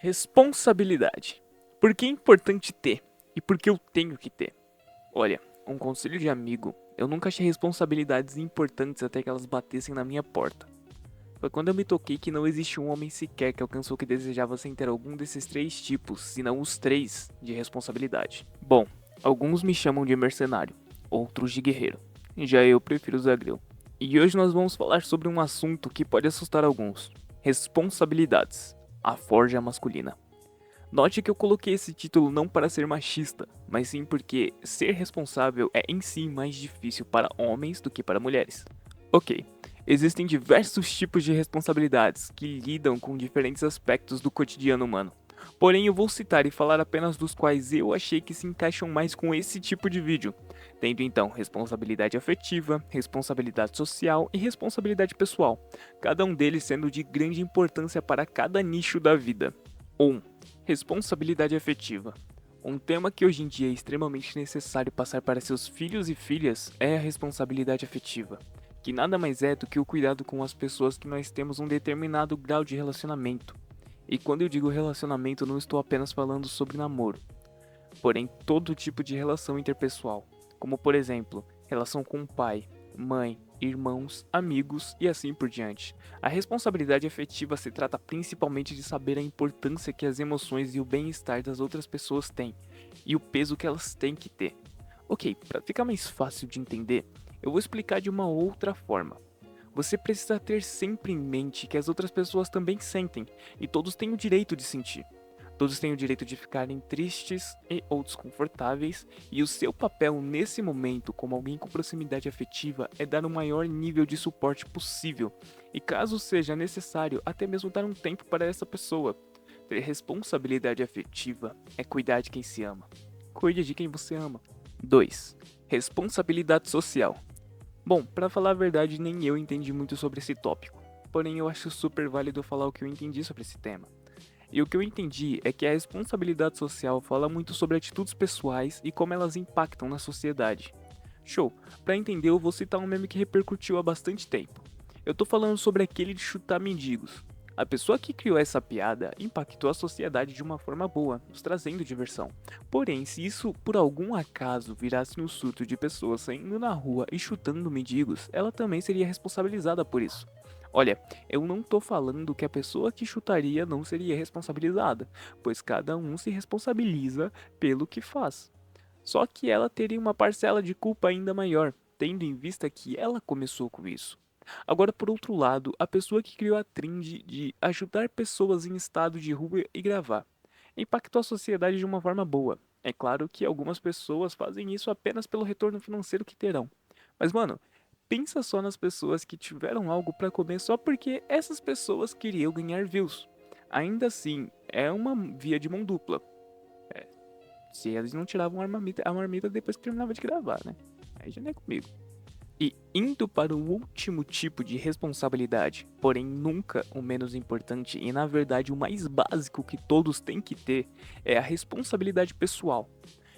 Responsabilidade. Por que é importante ter? E por que eu tenho que ter? Olha, um conselho de amigo, eu nunca achei responsabilidades importantes até que elas batessem na minha porta. Foi quando eu me toquei que não existe um homem sequer que alcançou o que desejava sem ter algum desses três tipos, se não os três, de responsabilidade. Bom, alguns me chamam de mercenário, outros de guerreiro. Já eu prefiro Zagreu. E hoje nós vamos falar sobre um assunto que pode assustar alguns: responsabilidades. A forja masculina. Note que eu coloquei esse título não para ser machista, mas sim porque ser responsável é em si mais difícil para homens do que para mulheres. Ok, existem diversos tipos de responsabilidades que lidam com diferentes aspectos do cotidiano humano. Porém, eu vou citar e falar apenas dos quais eu achei que se encaixam mais com esse tipo de vídeo, tendo então responsabilidade afetiva, responsabilidade social e responsabilidade pessoal, cada um deles sendo de grande importância para cada nicho da vida. 1. Responsabilidade afetiva. Um tema que hoje em dia é extremamente necessário passar para seus filhos e filhas é a responsabilidade afetiva, que nada mais é do que o cuidado com as pessoas que nós temos um determinado grau de relacionamento. E quando eu digo relacionamento, não estou apenas falando sobre namoro, porém todo tipo de relação interpessoal, como por exemplo, relação com pai, mãe, irmãos, amigos e assim por diante. A responsabilidade afetiva se trata principalmente de saber a importância que as emoções e o bem-estar das outras pessoas têm e o peso que elas têm que ter. Ok, para ficar mais fácil de entender, eu vou explicar de uma outra forma. Você precisa ter sempre em mente que as outras pessoas também sentem e todos têm o direito de sentir. Todos têm o direito de ficarem tristes e ou desconfortáveis, e o seu papel nesse momento, como alguém com proximidade afetiva, é dar o maior nível de suporte possível, e caso seja necessário, até mesmo dar um tempo para essa pessoa. Ter responsabilidade afetiva é cuidar de quem se ama. Cuide de quem você ama. 2. Responsabilidade social. Bom, para falar a verdade, nem eu entendi muito sobre esse tópico, porém eu acho super válido falar o que eu entendi sobre esse tema. E o que eu entendi é que a responsabilidade social fala muito sobre atitudes pessoais e como elas impactam na sociedade. Show! Para entender, eu vou citar um meme que repercutiu há bastante tempo. Eu tô falando sobre aquele de chutar mendigos. A pessoa que criou essa piada impactou a sociedade de uma forma boa, nos trazendo diversão. Porém, se isso por algum acaso virasse um surto de pessoas saindo na rua e chutando mendigos, ela também seria responsabilizada por isso. Olha, eu não tô falando que a pessoa que chutaria não seria responsabilizada, pois cada um se responsabiliza pelo que faz. Só que ela teria uma parcela de culpa ainda maior, tendo em vista que ela começou com isso. Agora, por outro lado, a pessoa que criou a trend de ajudar pessoas em estado de rua e gravar impactou a sociedade de uma forma boa. É claro que algumas pessoas fazem isso apenas pelo retorno financeiro que terão. Mas, mano, pensa só nas pessoas que tiveram algo pra comer só porque essas pessoas queriam ganhar views. Ainda assim, é uma via de mão dupla. É, se eles não tiravam a marmita depois que terminava de gravar, né? Aí já não é comigo. E indo para o último tipo de responsabilidade, porém nunca o menos importante e na verdade o mais básico que todos têm que ter, é a responsabilidade pessoal.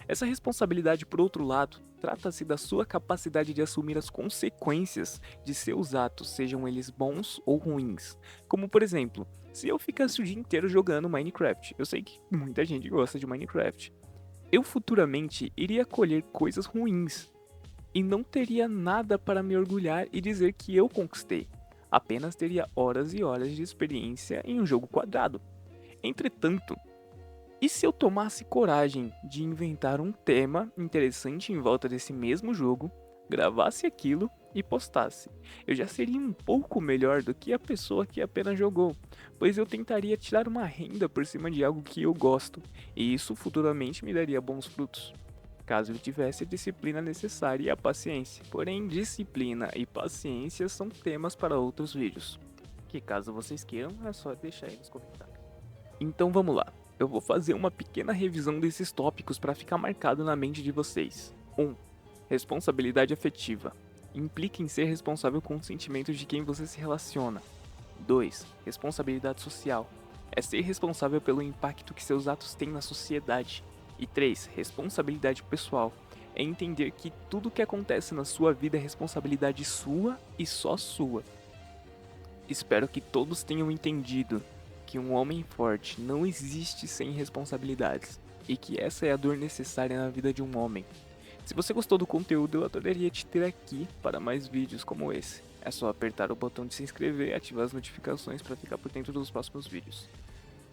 Essa responsabilidade, por outro lado, trata-se da sua capacidade de assumir as consequências de seus atos, sejam eles bons ou ruins. Como por exemplo, se eu ficasse o dia inteiro jogando Minecraft, eu sei que muita gente gosta de Minecraft, eu futuramente iria colher coisas ruins e não teria nada para me orgulhar e dizer que eu conquistei. Apenas teria horas e horas de experiência em um jogo quadrado. Entretanto, e se eu tomasse coragem de inventar um tema interessante em volta desse mesmo jogo, gravasse aquilo e postasse? Eu já seria um pouco melhor do que a pessoa que apenas jogou, pois eu tentaria tirar uma renda por cima de algo que eu gosto, e isso futuramente me daria bons frutos, caso eu tivesse a disciplina necessária e a paciência. Porém, disciplina e paciência são temas para outros vídeos, que caso vocês queiram, é só deixar aí nos comentários. Então vamos lá, eu vou fazer uma pequena revisão desses tópicos para ficar marcado na mente de vocês. 1. Responsabilidade afetiva. Implica em ser responsável com os sentimentos de quem você se relaciona. 2. Responsabilidade social. É ser responsável pelo impacto que seus atos têm na sociedade. E 3. Responsabilidade pessoal. É entender que tudo que acontece na sua vida é responsabilidade sua e só sua. Espero que todos tenham entendido que um homem forte não existe sem responsabilidades e que essa é a dor necessária na vida de um homem. Se você gostou do conteúdo, eu adoraria te ter aqui para mais vídeos como esse. É só apertar o botão de se inscrever e ativar as notificações para ficar por dentro dos próximos vídeos.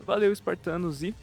Valeu, espartanos, e